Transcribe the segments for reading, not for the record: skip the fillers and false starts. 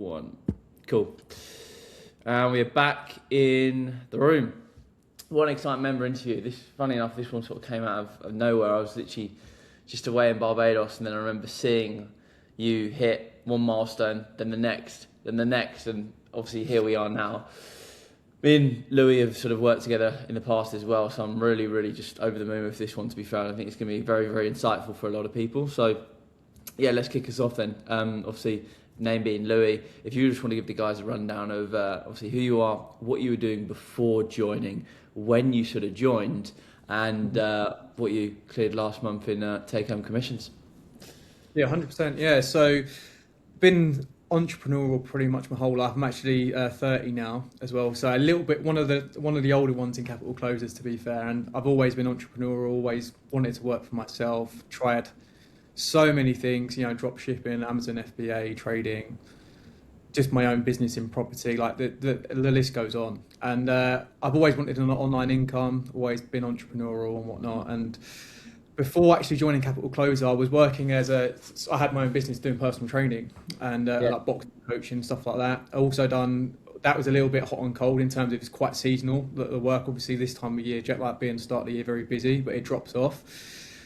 One. Cool. And we're back in the room. What an exciting member interview. Funny enough, this one sort of came out of nowhere. I was literally just away in Barbados, and then I remember seeing you hit one milestone, then the next, and obviously here we are now. Me and Louis have sort of worked together in the past as well, so I'm really, really just over the moon with this one, to be fair. I think it's going to be very, very insightful for a lot of people. So, yeah, let's kick us off then. Obviously, name being Louis, if you just want to give the guys a rundown of obviously who you are, what you were doing before joining, when you sort of joined, and what you cleared last month in take-home commissions. Yeah, 100%. Yeah, so been entrepreneurial pretty much my whole life. I'm actually 30 now as well, so a little bit one of the older ones in capital closers, to be fair. And I've always been entrepreneurial, always wanted to work for myself. Tried so many things, drop shipping, Amazon FBA, trading, just my own business in property, like the list goes on. And I've always wanted an online income, always been entrepreneurial and whatnot. And before actually joining Capital Closer, I was working I had my own business doing personal training and like boxing coaching, stuff like that. I also that was a little bit hot and cold in terms of it's quite seasonal. The work, obviously, this time of year, jet lag being the start of the year, very busy, but it drops off.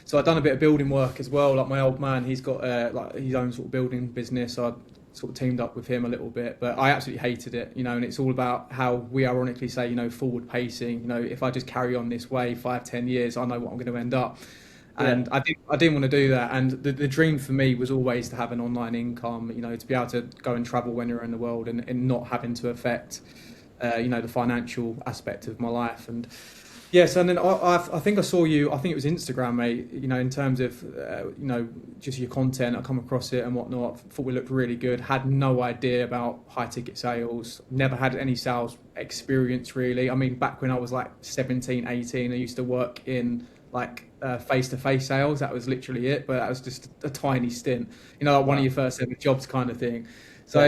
So I've done a bit of building work as well. Like my old man, he's got like his own sort of building business. So I sort of teamed up with him a little bit, but I absolutely hated it, and it's all about how we ironically say, forward pacing. If I just carry on this way 5-10 years, I know what I'm going to end up. And I didn't want to do that. And the dream for me was always to have an online income, to be able to go and travel when you're in the world and not having to affect, the financial aspect of my life. And yeah, so then I think I saw you, I think it was Instagram, mate, in terms of, just your content. I come across it and whatnot, thought we looked really good, had no idea about high ticket sales, never had any sales experience really. I mean, back when I was like 17, 18, I used to work in like face-to-face sales. That was literally it, but that was just a tiny stint, like one of your first ever jobs kind of thing. So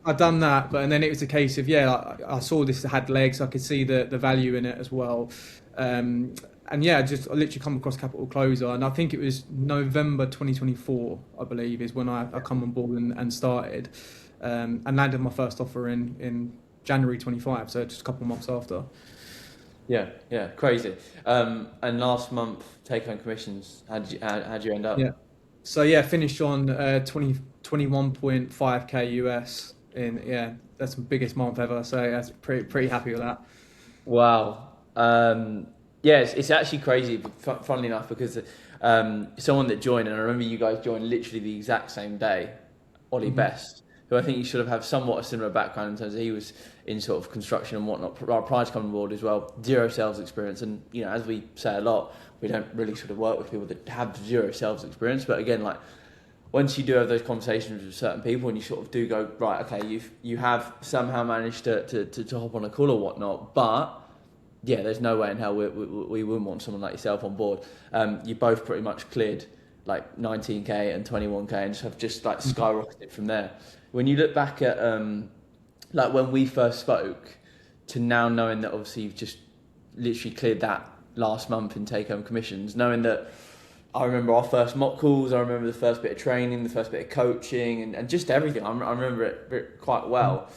I'd done that, and then it was a case of, I saw this had legs. I could see the value in it as well. And I literally come across Capital Closer, and I think it was November 2024, I believe, is when I come on board and started, and landed my first offer in January 25, so just a couple of months after. Yeah, crazy. And last month, take-home commissions, how'd you end up? Yeah. So finished on 21.5k US that's the biggest month ever. So that's pretty happy with that. Wow. It's actually crazy, funnily enough, because someone that joined, and I remember you guys joined literally the exact same day, Ollie Best, who I think you should have somewhat a similar background in terms of he was in sort of construction and whatnot prior to coming on board as well, zero sales experience. And, as we say a lot, we don't really sort of work with people that have zero sales experience. But again, like once you do have those conversations with certain people and you sort of do go, right, okay, you have somehow managed to hop on a call or whatnot, but yeah, there's no way in hell we wouldn't want someone like yourself on board. You both pretty much cleared like 19k and 21k and have just like skyrocketed from there. When you look back at like when we first spoke to now, knowing that obviously you've just literally cleared that last month in take-home commissions, knowing that I remember our first mock calls, I remember the first bit of training, the first bit of coaching, and just everything. I remember it quite well.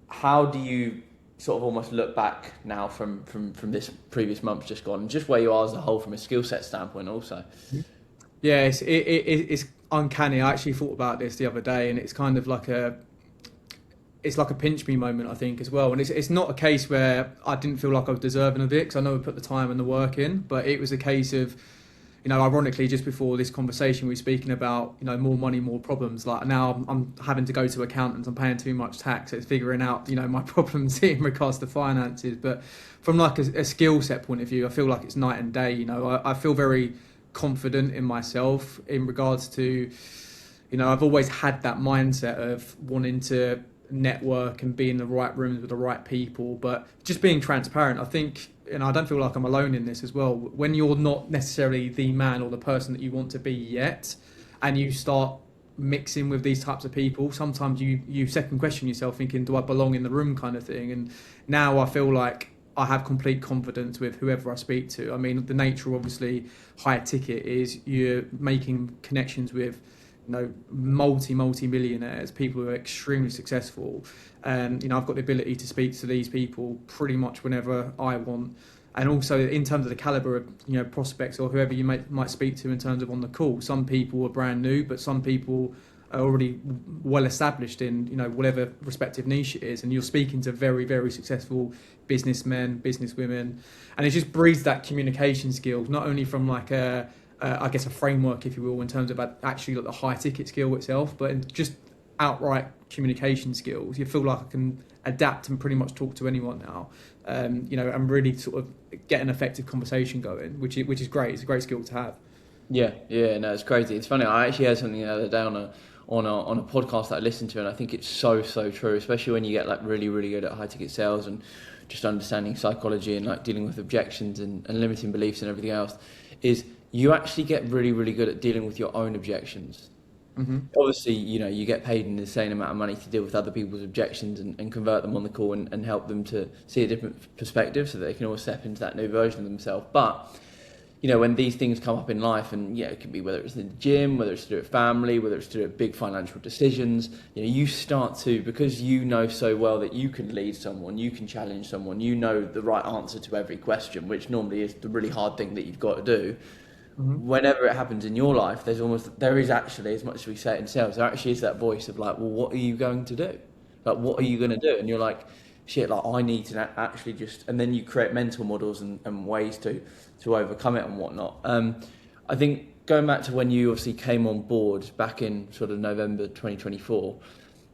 How do you sort of almost look back now from this previous month just gone, and just where you are as a whole from a skill set standpoint also? Yeah, it's uncanny. I actually thought about this the other day, and it's kind of like a pinch me moment, I think, as well. And it's not a case where I didn't feel like I was deserving of it, because I know we put the time and the work in, but it was a case of, ironically, just before this conversation, we were speaking about, more money, more problems. Like now I'm having to go to accountants, I'm paying too much tax. It's figuring out, my problems in regards to finances. But from like a skill set point of view, I feel like it's night and day. I feel very confident in myself in regards to, I've always had that mindset of wanting to network and be in the right rooms with the right people, but just being transparent. I think, and I don't feel like I'm alone in this as well, when you're not necessarily the man or the person that you want to be yet, and you start mixing with these types of people, sometimes you second question yourself, thinking, do I belong in the room, kind of thing. And now I feel like I have complete confidence with whoever I speak to. I mean, the nature, obviously, higher ticket is you're making connections with multi millionaires, people who are extremely successful, and I've got the ability to speak to these people pretty much whenever I want. And also in terms of the caliber of prospects or whoever you might speak to in terms of on the call, some people are brand new, but some people are already well established in whatever respective niche it is, and you're speaking to very, very successful businessmen, businesswomen, and it just breeds that communication skills, not only from like I guess a framework, if you will, in terms of actually like the high ticket skill itself, but in just outright communication skills. You feel like I can adapt and pretty much talk to anyone now, and really sort of get an effective conversation going, which is great. It's a great skill to have. Yeah, no, it's crazy. It's funny. I actually heard something the other day on a podcast that I listened to, and I think it's so true, especially when you get like really good at high ticket sales and just understanding psychology and like dealing with objections and limiting beliefs and everything else, is you actually get really good at dealing with your own objections. Mm-hmm. Obviously, you get paid an insane amount of money to deal with other people's objections and convert them on the call and help them to see a different perspective so that they can all step into that new version of themselves. But when these things come up in life, and it could be whether it's in the gym, whether it's to do with family, whether it's to do with big financial decisions, you start to, because you know so well that you can lead someone, you can challenge someone, you know the right answer to every question, which normally is the really hard thing that you've got to do. Mm-hmm. Whenever it happens in your life, there is actually, as much as we say it in sales, there actually is that voice of like, well, what are you going to do? Like, what are you going to do? And you're like, shit, like I need to actually just, and then you create mental models and ways to overcome it and whatnot. I think going back to when you obviously came on board back in sort of November 2024,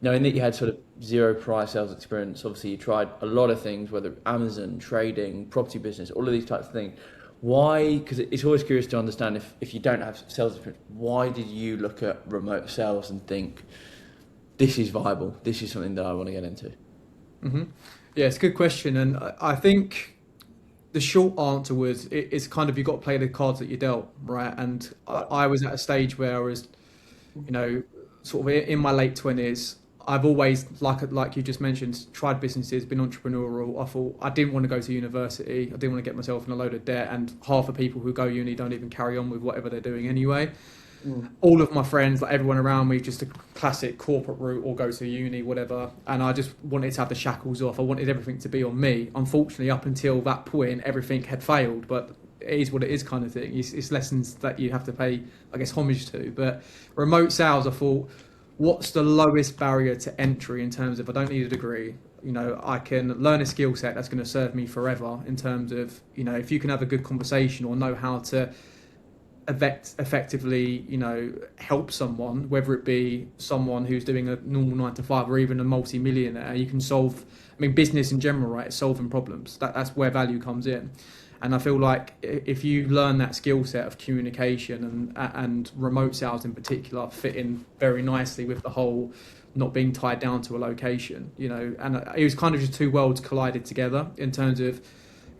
knowing that you had sort of zero prior sales experience, obviously you tried a lot of things, whether Amazon, trading, property business, all of these types of things. Why? Because it's always curious to understand if you don't have sales experience, why did you look at remote sales and think, this is viable, this is something that I want to get into? Mm-hmm. Yeah, it's a good question, and I think the short answer was it's kind of, you got to play the cards that you're dealt, right? And I was at a stage where I was, sort of in my late 20s. I've always, like you just mentioned, tried businesses, been entrepreneurial. I thought I didn't want to go to university. I didn't want to get myself in a load of debt, and half the people who go uni don't even carry on with whatever they're doing anyway. All of my friends, like everyone around me, just a classic corporate route or go to uni, whatever. And I just wanted to have the shackles off. I wanted everything to be on me. Unfortunately, up until that point, everything had failed, but it is what it is kind of thing. It's lessons that you have to pay, I guess, homage to. But remote sales, I thought, what's the lowest barrier to entry in terms of I don't need a degree? I can learn a skill set that's going to serve me forever in terms of, if you can have a good conversation or know how to effectively, help someone, whether it be someone who's doing a normal 9 to 5 or even a multi-millionaire, you can solve, business in general, right? It's solving problems. That's where value comes in. And I feel like if you learn that skill set of communication and remote sales in particular fit in very nicely with the whole not being tied down to a location, and it was kind of just two worlds collided together in terms of,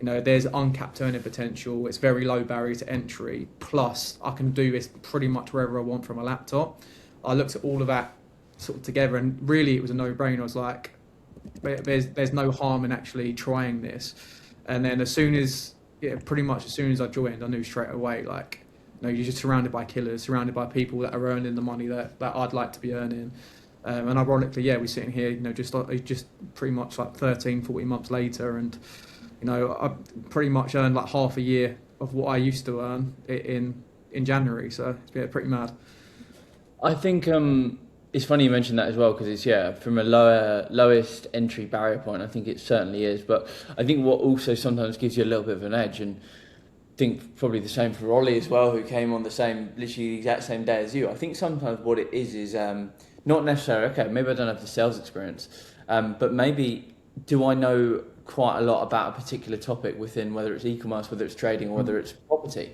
there's uncapped earning potential. It's very low barrier to entry. Plus, I can do this pretty much wherever I want from a laptop. I looked at all of that sort of together, and really it was a no-brainer. I was like, there's no harm in actually trying this. And then pretty much as soon as I joined, I knew straight away, like, you're just surrounded by killers, surrounded by people that are earning the money that I'd like to be earning. And ironically, we're sitting here, just pretty much like 13, 14 months later, and I pretty much earned like half a year of what I used to earn in January. So it's pretty mad. I think it's funny you mentioned that as well, because it's from a lowest entry barrier point. I think it certainly is, but I think what also sometimes gives you a little bit of an edge, and I think probably the same for Ollie as well, who came on literally the exact same day as you. I think sometimes what it is not necessarily, okay, maybe I don't have the sales experience, but maybe do I know quite a lot about a particular topic within, whether it's e-commerce, whether it's trading, or whether it's property,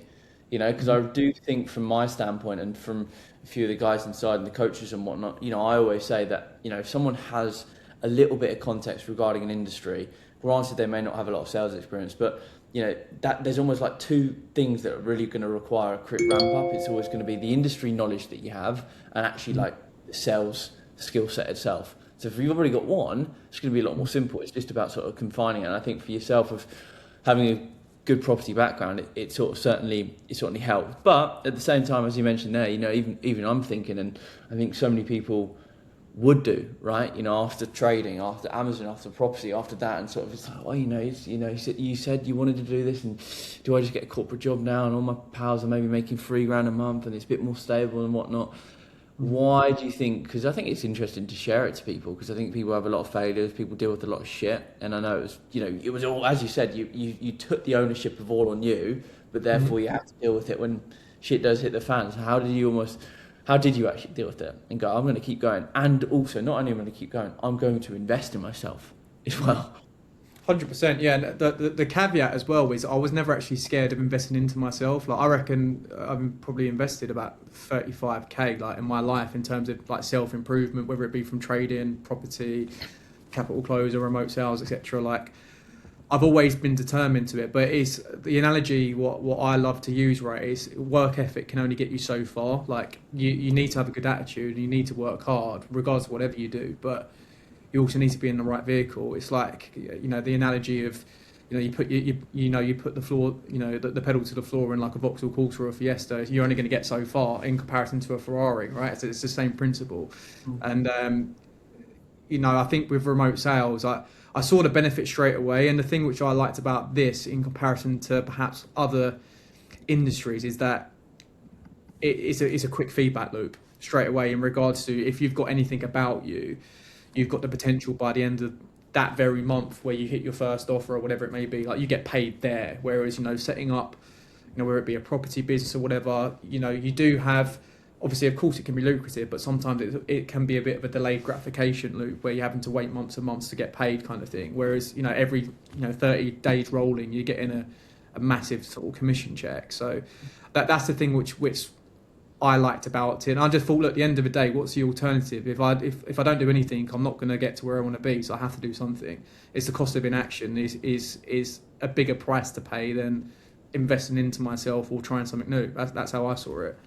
because I do think from my standpoint and from a few of the guys inside and the coaches and whatnot, I always say that, if someone has a little bit of context regarding an industry, granted they may not have a lot of sales experience, but that there's almost like two things that are really going to require a quick ramp up. It's always going to be the industry knowledge that you have, and actually like the sales skill set itself. So if you've already got one, it's going to be a lot more simple. It's just about sort of confining it. And I think for yourself, of having a good property background, it certainly helped. But at the same time, as you mentioned there, even I'm thinking, and I think so many people would do, right? After trading, after Amazon, after property, after that, and sort of it's like, well, you said you wanted to do this, and do I just get a corporate job now, and all my pals are maybe making £3,000 a month, and it's a bit more stable and whatnot. Why do you think? Because I think it's interesting to share it to people, because I think people have a lot of failures, people deal with a lot of shit, and I know it was all, as you said, you took the ownership of all on you, but therefore you have to deal with it when shit does hit the fan. So how did you actually deal with it and go, I'm going to keep going, and also not only am I going to keep going, I'm going to invest in myself as well. 100%, yeah. And the caveat as well is I was never actually scared of investing into myself. Like I reckon I've probably invested about 35k like in my life in terms of like self improvement, whether it be from trading, property, capital close or remote sales, etc. Like I've always been determined to it. But it's the analogy what I love to use, right? Is work ethic can only get you so far. Like you need to have a good attitude and you need to work hard, regardless of whatever you do. But you also need to be in the right vehicle. It's like the analogy of you put you put the floor the pedal to the floor in like a Vauxhall Corsa or a Fiesta. You're only going to get so far in comparison to a Ferrari, right? So it's the same principle. And I think with remote sales, I saw the benefit straight away. And the thing which I liked about this in comparison to perhaps other industries is that it's a quick feedback loop straight away in regards to if you've got anything about you. You've got the potential by the end of that very month where you hit your first offer or whatever it may be, like you get paid there. Whereas, setting up, whether it be a property business or whatever, you do have, obviously, of course it can be lucrative, but sometimes it can be a bit of a delayed gratification loop where you're having to wait months and months to get paid kind of thing. Whereas, every, 30 days rolling, you're getting a massive sort of commission check. So that's the thing which I liked about it. And I just thought, look, at the end of the day, what's the alternative? If I don't do anything, I'm not going to get to where I want to be. So I have to do something. It's the cost of inaction is a bigger price to pay than investing into myself or trying something new. That's how I saw it.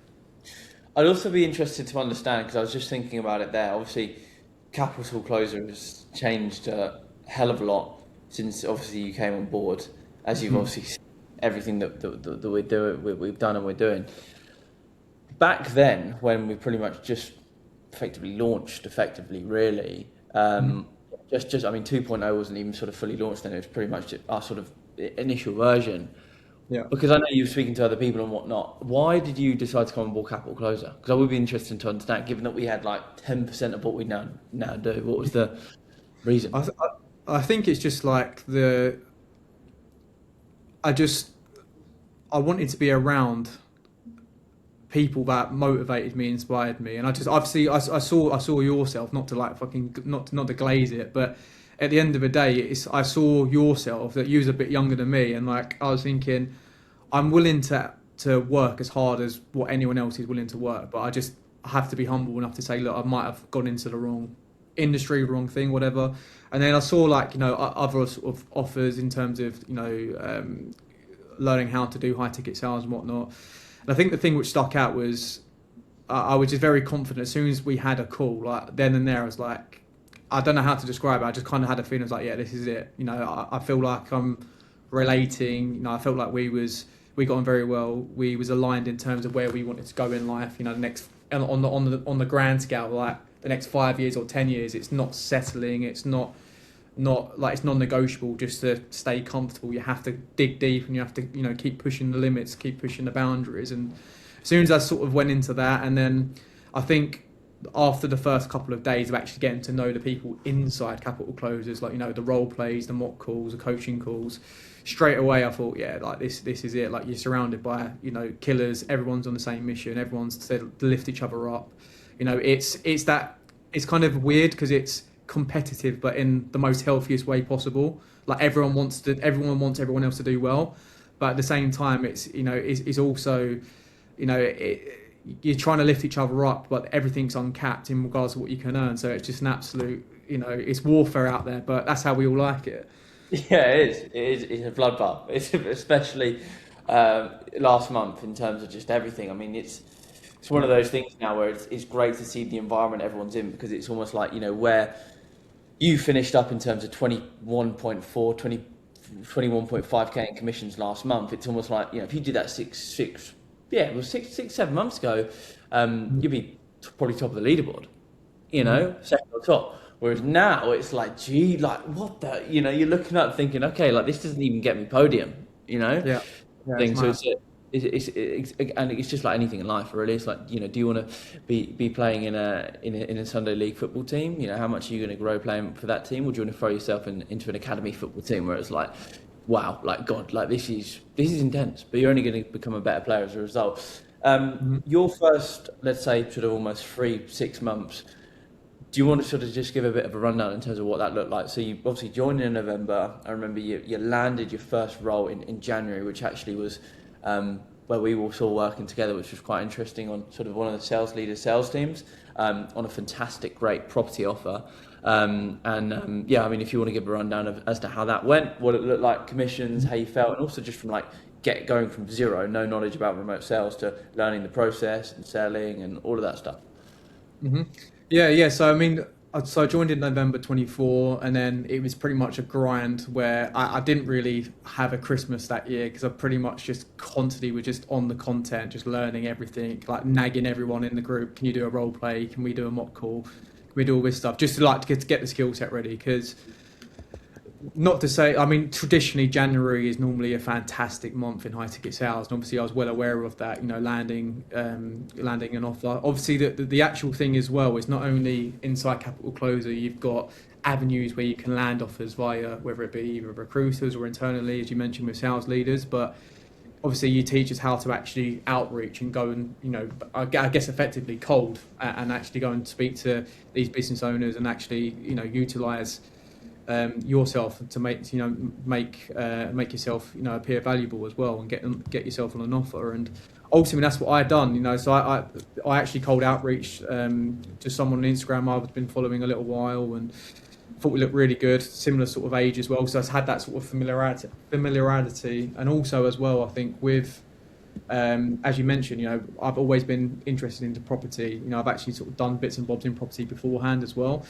I'd also be interested to understand, because I was just thinking about it there. Obviously, capital closer has changed a hell of a lot since obviously you came on board. As you've obviously seen everything that we've done and we're doing. Back then, when we pretty much just effectively launched, really, I mean, 2.0 wasn't even sort of fully launched then. It was pretty much our sort of initial version. Yeah. Because I know you were speaking to other people and whatnot. Why did you decide to come on board Capital Closer? Because I would be interested to understand, given that we had like 10% of what we now do. What was the reason? I think it's just like I wanted to be around people that motivated me, inspired me, and I saw yourself, not to like fucking not to glaze it, but at the end of the day, I saw yourself that you was a bit younger than me, and like I was thinking, I'm willing to work as hard as what anyone else is willing to work, but I have to be humble enough to say, look, I might have gone into the wrong industry, wrong thing, whatever. And then I saw like other sort of offers in terms of learning how to do high ticket sales and whatnot. And I think the thing which stuck out was I was just very confident as soon as we had a call, like then and there, I was like, I don't know how to describe it. I just kind of had a feeling, I was like, yeah, this is it. I feel like I'm relating. I felt like we got on very well. We was aligned in terms of where we wanted to go in life. The next on the grand scale, like the next 5 years or 10 years, it's not settling. It's not like it's non-negotiable just to stay comfortable. You have to dig deep and you have to keep pushing the limits, keep pushing the boundaries. And as soon as I sort of went into that, and then I think after the first couple of days of actually getting to know the people inside Capital Closers, like the role plays, the mock calls, the coaching calls, straight away I thought, yeah, like this is it. Like you're surrounded by killers. Everyone's on the same mission. Everyone's to lift each other up. It's kind of weird because it's competitive, but in the most healthiest way possible. Like everyone wants everyone else to do well, but at the same time, it's also, you're trying to lift each other up, but everything's uncapped in regards to what you can earn. So it's just an absolute, it's warfare out there, but that's how we all like it. Yeah, it is. It's a bloodbath. It's especially last month in terms of just everything. I mean, it's one of those things now where it's great to see the environment everyone's in, because it's almost like where you finished up in terms of 21.4, 21.5k in commissions last month. It's almost like, if you did that six, 7 months ago, you'd be probably top of the leaderboard, Mhm. second or top. Whereas now it's like, gee, like what the, you're looking up thinking, okay, like this doesn't even get me podium, Yeah, yeah, it's thing. So mad. and it's just like anything in life, really. It's like, do you want to be playing in a Sunday league football team? How much are you going to grow playing for that team, or do you want to throw yourself into an academy football team where it's like, wow, like God, like this is intense, but you're only going to become a better player as a result. Mhm. Your first, let's say, sort of almost 3 6 months. Do you want to sort of just give a bit of a rundown in terms of what that looked like? So you obviously joined in November. I remember you landed your first role in January, which actually was where we were all working together, which was quite interesting on sort of one of the sales leaders' sales teams on a fantastic, great property offer. Yeah, I mean, if you want to give a rundown as to how that went, what it looked like, commissions, how you felt, and also just from like going from zero, no knowledge about remote sales, to learning the process and selling and all of that stuff. Hmm. Yeah, yeah. So I mean, so I joined in November 24, and then it was pretty much a grind where I didn't really have a Christmas that year because I pretty much just constantly was just on the content, just learning everything, like nagging everyone in the group. Can you do a role play? Can we do a mock call? Can we do all this stuff? Just to like to get the skill set ready because not to say, I mean, traditionally January is normally a fantastic month in high ticket sales, and obviously I was well aware of that. Landing an offer. Obviously, the actual thing as well is not only inside Capital Closer, you've got avenues where you can land offers via whether it be either recruiters or internally, as you mentioned with sales leaders, but obviously you teach us how to actually outreach and go and I guess effectively cold and actually go and speak to these business owners and actually utilize yourself to make yourself appear valuable as well and get yourself on an offer. And ultimately that's what I done. So I actually cold outreach to someone on Instagram I've been following a little while and thought we looked really good, similar sort of age as well, so I had that sort of familiarity. And also as well, I think with as you mentioned, I've always been interested into property. I've actually sort of done bits and bobs in property beforehand as well,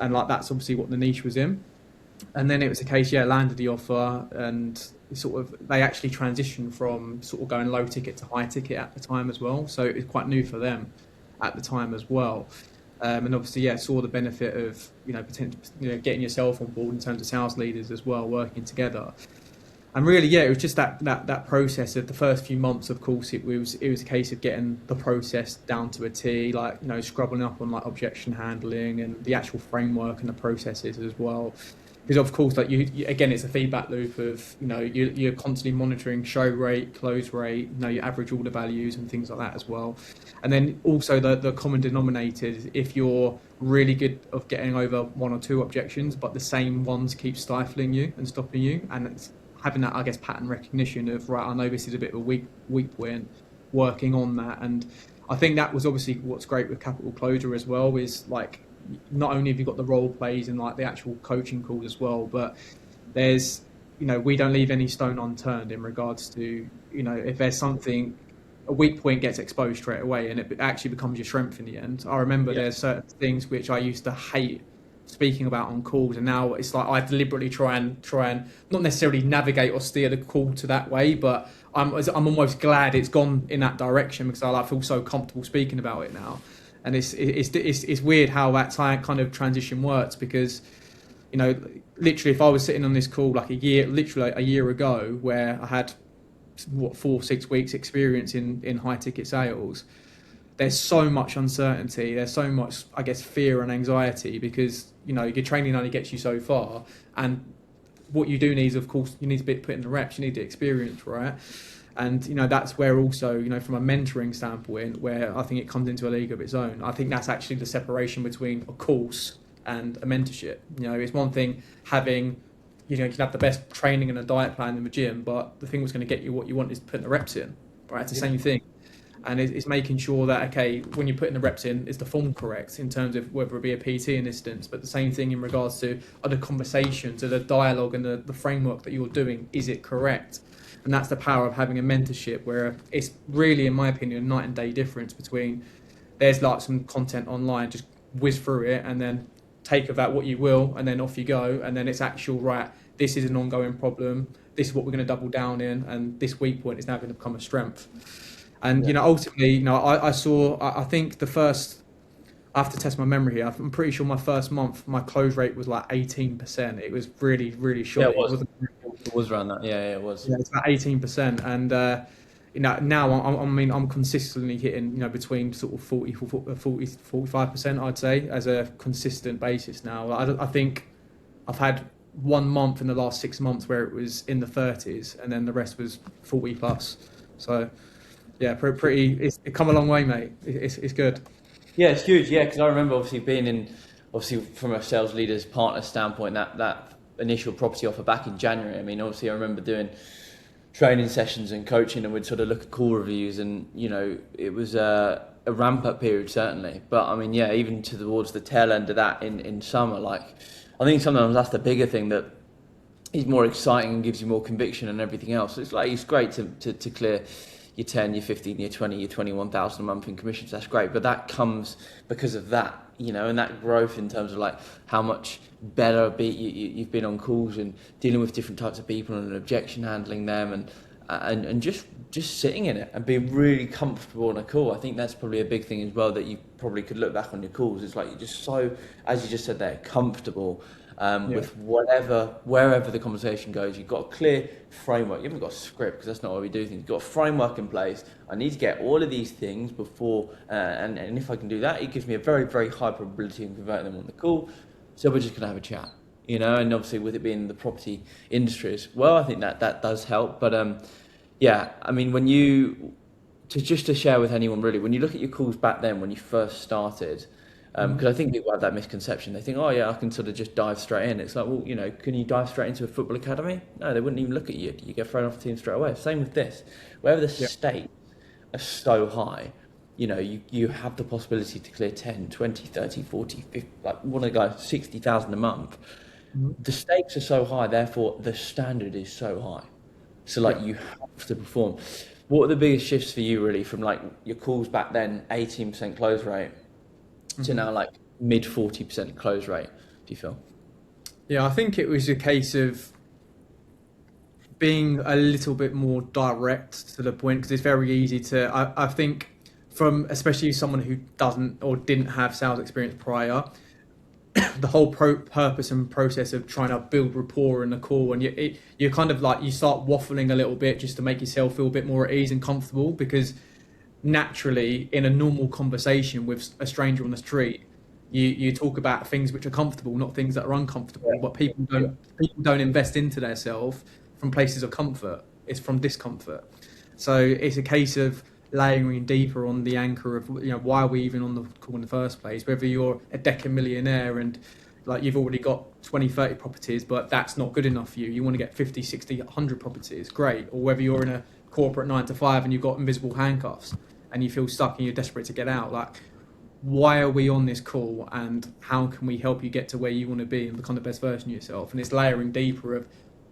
and like that's obviously what the niche was in. And then it was a case, landed the offer, and sort of they actually transitioned from sort of going low ticket to high ticket at the time as well. So it was quite new for them at the time as well. And obviously, saw the benefit of potential, getting yourself on board in terms of sales leaders as well, working together. And really, it was just that process of the first few months. Of course, it was a case of getting the process down to a T, like scrubbing up on like objection handling and the actual framework and the processes as well. Because of course, like you again, it's a feedback loop of you're constantly monitoring show rate, close rate, your average order values and things like that as well. And then also the common denominator is if you're really good of getting over one or two objections, but the same ones keep stifling you and stopping you, and it's having that, I guess, pattern recognition of, right, I know this is a bit of a weak point, working on that. And I think that was obviously what's great with Capital Closure as well, is like not only have you got the role plays and like the actual coaching calls as well, but there's we don't leave any stone unturned in regards to if there's something, a weak point gets exposed straight away and it actually becomes your strength in the end. I remember there's certain things which I used to hate speaking about on calls, and now it's like I deliberately try and not necessarily navigate or steer the call to that way, but I'm almost glad it's gone in that direction because I feel so comfortable speaking about it now. And it's weird how that kind of transition works because literally if I was sitting on this call like a year ago where I had 4-6 weeks experience in high ticket sales, there's so much uncertainty, there's so much, I guess, fear and anxiety because your training only gets you so far, and what you do need is, of course, you need to be put in the reps, you need the experience, right? And that's where also from a mentoring standpoint, where I think it comes into a league of its own. I think that's actually the separation between a course and a mentorship. It's one thing having you can have the best training and a diet plan in the gym, but the thing that's going to get you what you want is putting the reps in, right? It's the same thing. And it's making sure that, okay, when you're putting the reps in, is the form correct in terms of whether it be a PT in instance, but the same thing in regards to other conversations, or the dialogue and the framework that you're doing, is it correct? And that's the power of having a mentorship, where it's really, in my opinion, a night and day difference between there's like some content online, just whiz through it, and then take of that what you will, and then off you go, and then it's actual, right, this is an ongoing problem, this is what we're going to double down in, and this weak point is now going to become a strength. And, Yeah. ultimately, I think the first, I have to test my memory here, I'm pretty sure my first month, my close rate was like 18%. It was really, really Yeah, shoddy. It wasn't. it was around that. Yeah, it was. Yeah, it's about 18%, and now I'm consistently hitting between sort of 45%, I'd say, as a consistent basis now. I think I've had 1 month in the last 6 months where it was in the 30s, and then the rest was 40 plus. So yeah, pretty. It's come a long way, mate. It's good. Yeah, it's huge. Yeah, because I remember obviously being in, obviously from a sales leader's partner standpoint, that initial property offer back in January. I mean, obviously I remember doing training sessions and coaching, and we'd sort of look at call reviews, and it was a ramp up period certainly. But I mean, yeah, even towards the tail end of that in summer, like I think sometimes that's the bigger thing that is more exciting and gives you more conviction and everything else. It's great to clear your 10, your 15, your 20, your 21,000 a month in commissions. That's great, but that comes because of that, and that growth in terms of like how much better you've been on calls and dealing with different types of people and objection handling them and just sitting in it and being really comfortable on a call. I think that's probably a big thing as well that you probably could look back on your calls. It's like you're just so, as you just said there, comfortable. With wherever the conversation goes, you've got a clear framework. You haven't got a script because that's not how we do things. You've got a framework in place. I need to get all of these things before, and if I can do that, it gives me a very, very high probability of converting them on the call. So we're just going to have a chat, and obviously with it being the property industry as well, I think that does help. But yeah, I mean, to share with anyone really, when you look at your calls back then when you first started, because I think people have that misconception. They think, oh yeah, I can sort of just dive straight in. It's like, well, can you dive straight into a football academy? No, they wouldn't even look at you. You get thrown off the team straight away. Same with this. Wherever the stakes are so high, you have the possibility to clear 10, 20, 30, 40, 50, like one of the guys, 60,000 a month. The stakes are so high, therefore the standard is so high. So like you have to perform. What are the biggest shifts for you really from like your calls back then, 18% close rate, to now like mid 40% close rate, do you feel? Yeah, I think it was a case of being a little bit more direct to the point, because it's very easy to, I think from especially someone who doesn't or didn't have sales experience prior, the whole purpose and process of trying to build rapport in the call, and you're kind of like, you start waffling a little bit just to make yourself feel a bit more at ease and comfortable, because naturally in a normal conversation with a stranger on the street, you talk about things which are comfortable, not things that are uncomfortable. But people don't invest into themselves from places of comfort. It's from discomfort. So it's a case of layering deeper on the anchor of why are we even on the call in the first place. Whether you're a decade millionaire and like you've already got 20, 30 properties, but that's not good enough for you. You want to get 50, 60, 100 properties, great. Or whether you're in a corporate 9 to 5 and you've got invisible handcuffs and you feel stuck and you're desperate to get out. Like, why are we on this call, and how can we help you get to where you want to be and become the best version of yourself? And it's layering deeper of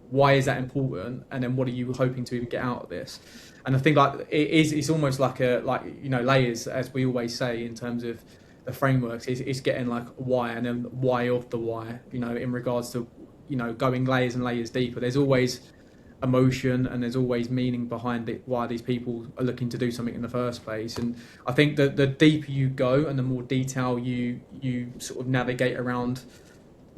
why is that important, and then what are you hoping to even get out of this? And I think like it's almost like layers, as we always say in terms of the frameworks. It's getting like why, and then why of the why. In regards to going layers and layers deeper. There's always emotion and there's always meaning behind it, why these people are looking to do something in the first place. And I think that the deeper you go and the more detail you sort of navigate around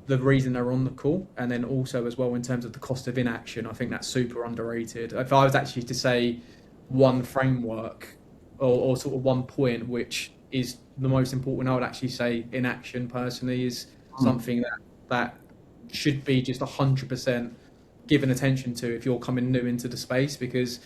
the reason they're on the call, and then also as well in terms of the cost of inaction, I think that's super underrated. If I was actually to say one framework or sort of one point which is the most important, I would actually say inaction personally is something that should be just 100% given attention to if you're coming new into the space, because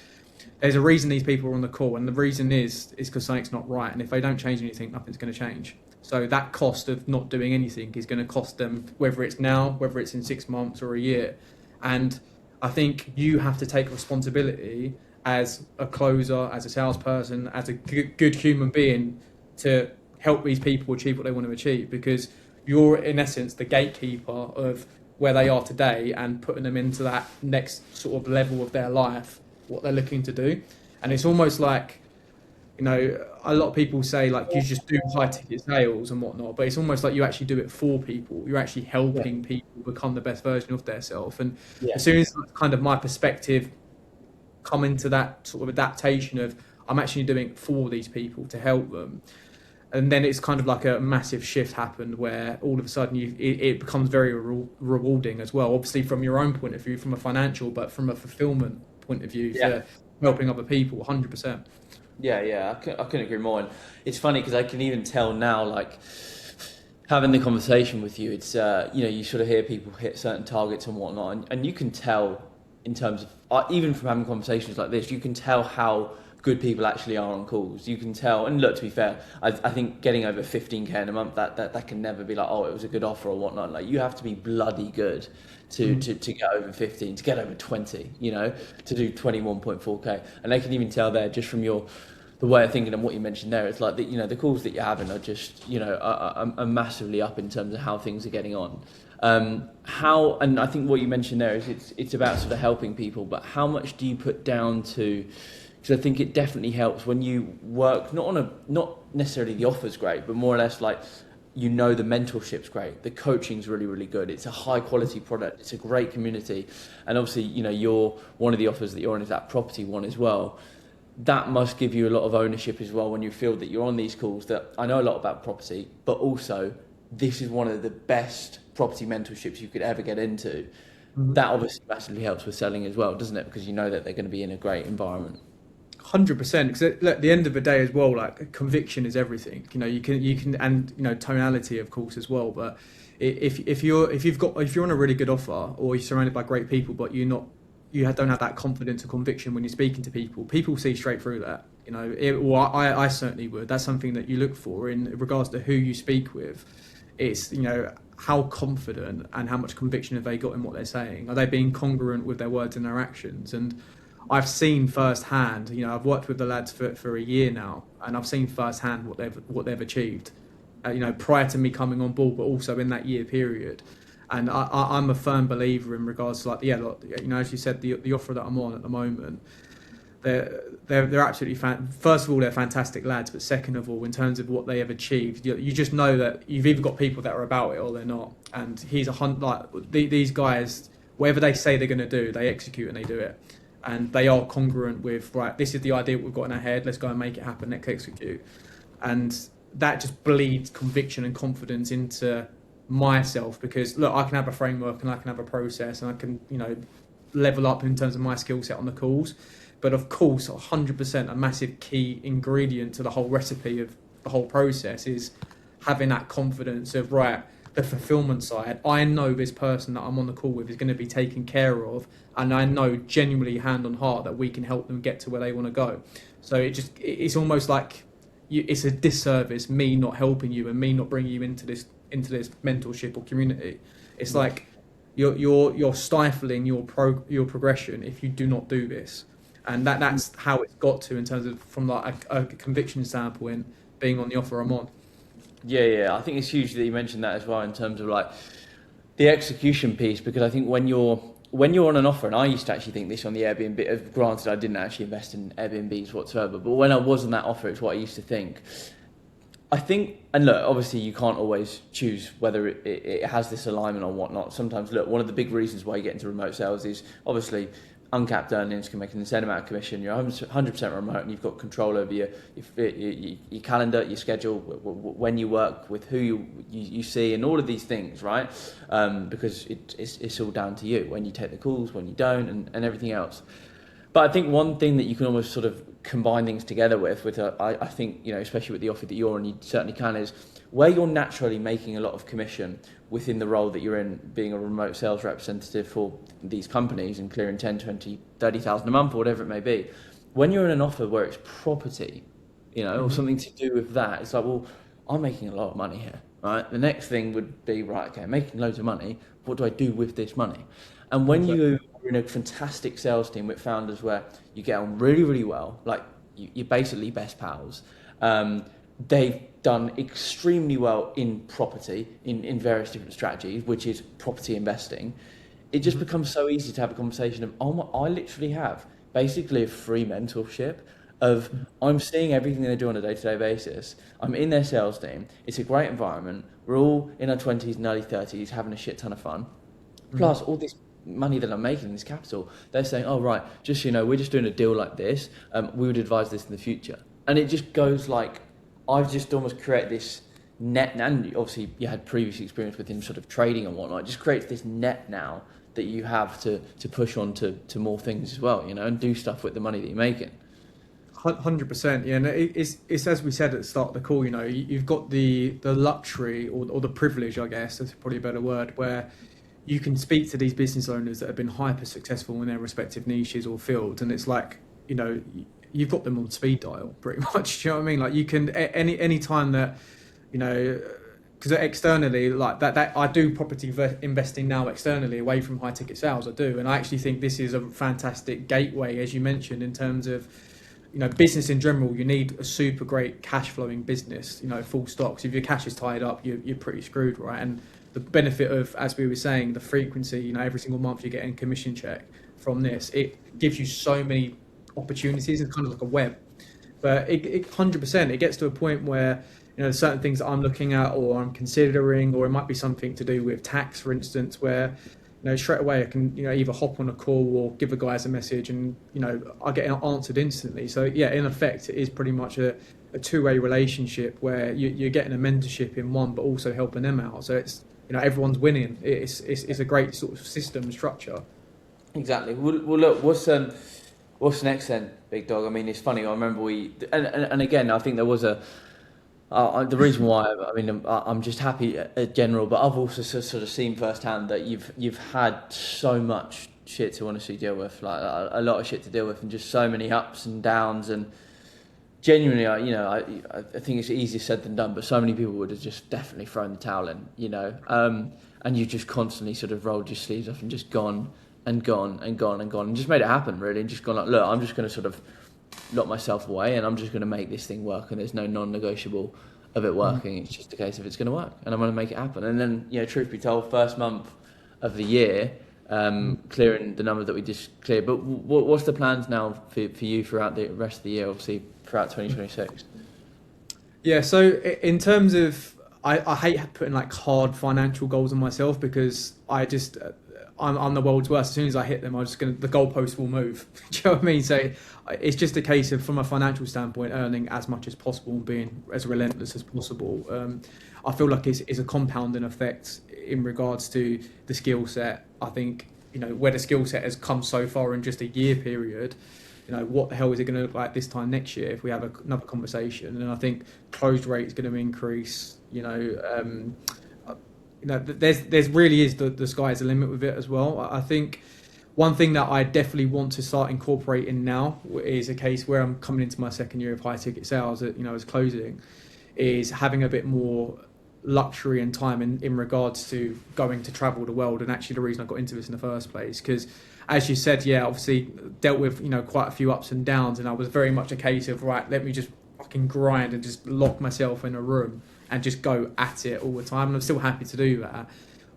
there's a reason these people are on the call, and the reason is because something's not right, and if they don't change anything, nothing's going to change. So that cost of not doing anything is going to cost them, whether it's now, whether it's in 6 months or a year. And I think you have to take responsibility as a closer, as a salesperson, as a good human being, to help these people achieve what they want to achieve, because you're in essence the gatekeeper of where they are today and putting them into that next sort of level of their life, what they're looking to do. And it's almost like you know, a lot of people say like you just do high ticket sales and whatnot, but it's almost like you actually do it for people. You're actually Yeah. helping people become the best version of themselves. And Yeah. as soon as kind of my perspective come into that sort of adaptation of I'm actually doing it for these people to help them, and then it's kind of like a massive shift happened where all of a sudden it becomes very rewarding as well. Obviously from your own point of view, from a financial, but from a fulfillment point of view Yeah. for helping other people, 100%. Yeah, yeah, I couldn't agree more. And it's funny because I can even tell now, like having the conversation with you, it's you know, you sort of hear people hit certain targets and whatnot, and you can tell in terms of even from having conversations like this, you can tell how good people actually are on calls. You can tell, and look, to be fair, I think getting over 15k in a month, that can never be like, oh, it was a good offer or whatnot. Like you have to be bloody good to get over 15, to get over 20, you know, to do 21.4k, and they can even tell there just from the way of thinking and what you mentioned there. It's like you know, the calls that you're having are just, you know, are massively up in terms of how things are getting on. How, and I think what you mentioned there is it's about sort of helping people, but how much do you put down to, because I think it definitely helps when you work not necessarily the offer's great, but more or less like, you know, the mentorship's great, the coaching's really, really good, it's a high quality product, it's a great community, and obviously, you know, you're one of the offers that you're on is that property one as well. That must give you a lot of ownership as well when you feel that you're on these calls, that I know a lot about property, but also this is one of the best property mentorships you could ever get into. That obviously massively helps with selling as well, doesn't it? Because you know that they're going to be in a great environment. 100%, because at the end of the day as well, like conviction is everything. You know, you can, and you know, tonality of course as well. But if you're on a really good offer or you're surrounded by great people, but don't have that confidence or conviction when you're speaking to people, people see straight through that. You know, I certainly would. That's something that you look for in regards to who you speak with. It's, you know, how confident and how much conviction have they got in what they're saying? Are they being congruent with their words and their actions? And I've seen firsthand, you know, I've worked with the lads for a year now, and I've seen firsthand what they've achieved, you know, prior to me coming on board, but also in that year period. And I'm a firm believer in regards to like, yeah, look, you know, as you said, the offer that I'm on at the moment, they're absolutely first of all, they're fantastic lads, but second of all, in terms of what they have achieved, you just know that you've either got people that are about it or they're not. And he's these guys, whatever they say they're going to do, they execute and they do it. And they are congruent with, right, this is the idea we've got in our head, let's go and make it happen, let's execute. And that just bleeds conviction and confidence into myself, because look, I can have a framework and I can have a process and I can, you know, level up in terms of my skill set on the calls. But of course, 100% a massive key ingredient to the whole recipe of the whole process is having that confidence of, right, the fulfillment side. I know this person that I'm on the call with is going to be taken care of, and I know genuinely hand on heart that we can help them get to where they want to go. So it's almost like it's a disservice me not helping you and me not bringing you into this mentorship or community. It's like you're stifling your progression if you do not do this. And that's how it's got to in terms of from like a conviction standpoint, being on the offer I'm on. Yeah, yeah, I think it's huge that you mentioned that as well in terms of like the execution piece, because I think when you're on an offer, and I used to actually think this on the Airbnb, granted I didn't actually invest in Airbnbs whatsoever, but when I was on that offer, it's what I used to think. I think, and look, obviously you can't always choose whether it has this alignment or whatnot. Sometimes, look, one of the big reasons why you get into remote sales is obviously uncapped earnings can make an insane amount of commission. You're 100% remote and you've got control over your calendar, your schedule, when you work, with who you see, and all of these things, right? Because it's all down to you, when you take the calls, when you don't, and everything else. But I think one thing that you can almost sort of combine things together with I think, you know, especially with the offer that you're on, you certainly can, is where you're naturally making a lot of commission within the role that you're in, being a remote sales representative for these companies and clearing 10, 20, 30,000 a month or whatever it may be. When you're in an offer where it's property, you know, or something to do with that, it's like, well, I'm making a lot of money here, right? The next thing would be, right, okay, I'm making loads of money. What do I do with this money? And when you are in a fantastic sales team with founders where you get on really, really well, like you're basically best pals, they've done extremely well in property, in various different strategies, which is property investing. It just becomes so easy to have a conversation of, oh my, I literally have basically a free mentorship of I'm seeing everything they do on a day-to-day basis. I'm in their sales team. It's a great environment. We're all in our 20s and early 30s having a shit ton of fun. Mhm. Plus all this money that I'm making, this capital, they're saying, oh, right, just, we're just doing a deal like this. We would advise this in the future. And it just goes like, I've just almost created this net, and obviously you had previous experience with him sort of trading and whatnot. It just creates this net now that you have to push on to more things as well, and do stuff with the money that you're making. 100%, yeah, and it's as we said at the start of the call. You've got the luxury or the privilege, I guess, that's probably a better word, where you can speak to these business owners that have been hyper successful in their respective niches or fields, and it's like, you've got them on speed dial pretty much. Do you know what I mean? Like, you can any time that, because externally, like that I do property investing now externally away from high ticket sales. I do, and I actually think this is a fantastic gateway, as you mentioned, in terms of, business in general. You need a super great cash flowing business, full stop. 'Cause if your cash is tied up, you're pretty screwed, right? And the benefit of, as we were saying, the frequency, every single month you're getting a commission check from this, it gives you so many opportunities. It's kind of like a web. But it 100%, it gets to a point where, there's certain things that I'm looking at or I'm considering, or it might be something to do with tax, for instance, where, straight away I can, either hop on a call or give the guys a message, and, I get answered instantly. So yeah, in effect, it is pretty much a two-way relationship where you're getting a mentorship in one, but also helping them out. So it's, everyone's winning. It's a great sort of system structure. Exactly. Well, look, what's next then, big dog? I mean, it's funny. I remember and again, I think there was the reason why. I mean, I'm just happy at general, but I've also sort of seen firsthand that you've had so much shit to honestly deal with, like a lot of shit to deal with, and just so many ups and downs. And genuinely, I think it's easier said than done, but so many people would have just definitely thrown the towel in, and you just constantly sort of rolled your sleeves up and just gone and gone and gone and gone and just made it happen, really, and just gone like, look, I'm just going to sort of lock myself away and I'm just going to make this thing work, and there's no non-negotiable of it working. It's just a case of it's going to work and I'm going to make it happen. And then, truth be told, first month of the year, clearing the number that we just cleared. But what's the plans now for you throughout the rest of the year, obviously throughout 2026? Yeah, so in terms of, I hate putting like hard financial goals on myself, because I'm the world's worst. As soon as I hit them, the goalpost will move. Do you know what I mean? So it's just a case of, from a financial standpoint, earning as much as possible and being as relentless as possible. I feel like it's a compounding effect in regards to the skill set. I think, where the skill set has come so far in just a year period, what the hell is it going to look like this time next year if we have another conversation? And I think closed rate is going to increase. There's really is the sky's the limit with it as well. I think one thing that I definitely want to start incorporating now is a case where I'm coming into my second year of high ticket sales, as closing, is having a bit more luxury and time in regards to going to travel the world. And actually the reason I got into this in the first place, because as you said, yeah, obviously dealt with, quite a few ups and downs, and I was very much a case of, right, let me just fucking grind and just lock myself in a room and just go at it all the time. And I'm still happy to do that.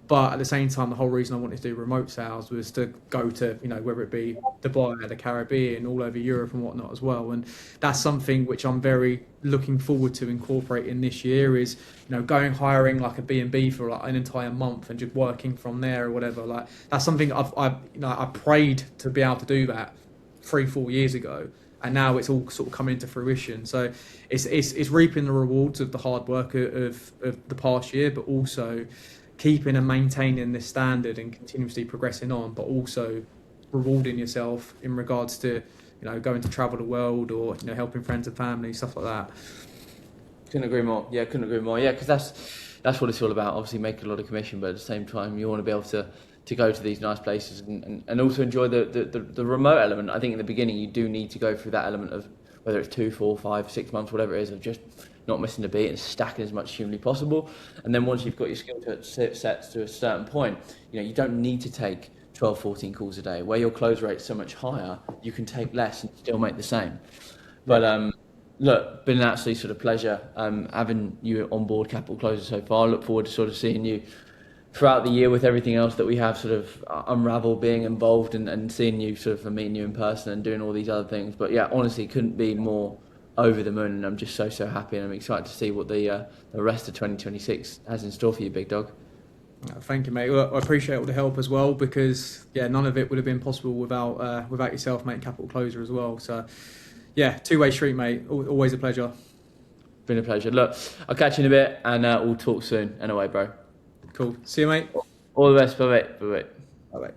But at the same time, the whole reason I wanted to do remote sales was to go to, whether it be Dubai, the Caribbean, all over Europe and whatnot as well. And that's something which I'm very looking forward to incorporating this year is, hiring like a B&B for like an entire month and just working from there or whatever. Like, that's something I prayed to be able to do that 3-4 years ago. And now it's all sort of coming into fruition. So it's reaping the rewards of the hard work of the past year, but also keeping and maintaining this standard and continuously progressing on, but also rewarding yourself in regards to, going to travel the world or, helping friends and family, stuff like that. Couldn't agree more. Yeah, couldn't agree more. Yeah, because that's what it's all about. Obviously, making a lot of commission, but at the same time, you want to be able to go to these nice places and also enjoy the remote element. I think in the beginning you do need to go through that element of whether it's 2, 4, 5, 6 months, whatever it is, of just not missing a beat and stacking as much as humanly possible. And then once you've got your skill sets to a certain point, you don't need to take 12, 14 calls a day. Where your close rate's so much higher, you can take less and still make the same. But look, been an absolute sort of pleasure having you on board Capital Closers so far. I look forward to sort of seeing you throughout the year with everything else that we have sort of unravel, being involved and seeing you sort of meeting you in person and doing all these other things. But yeah, honestly, couldn't be more over the moon, and I'm just so happy, and I'm excited to see what the rest of 2026 has in store for you, big dog. Thank you, mate. Well, I appreciate all the help as well, because yeah, none of it would have been possible without yourself, mate. Capital Closer as well. So yeah, two-way street, mate. Always a pleasure. Been a pleasure. Look, I'll catch you in a bit, and we'll talk soon. Anyway, bro. Cool. See you, mate. All the best. Bye bye. Bye bye.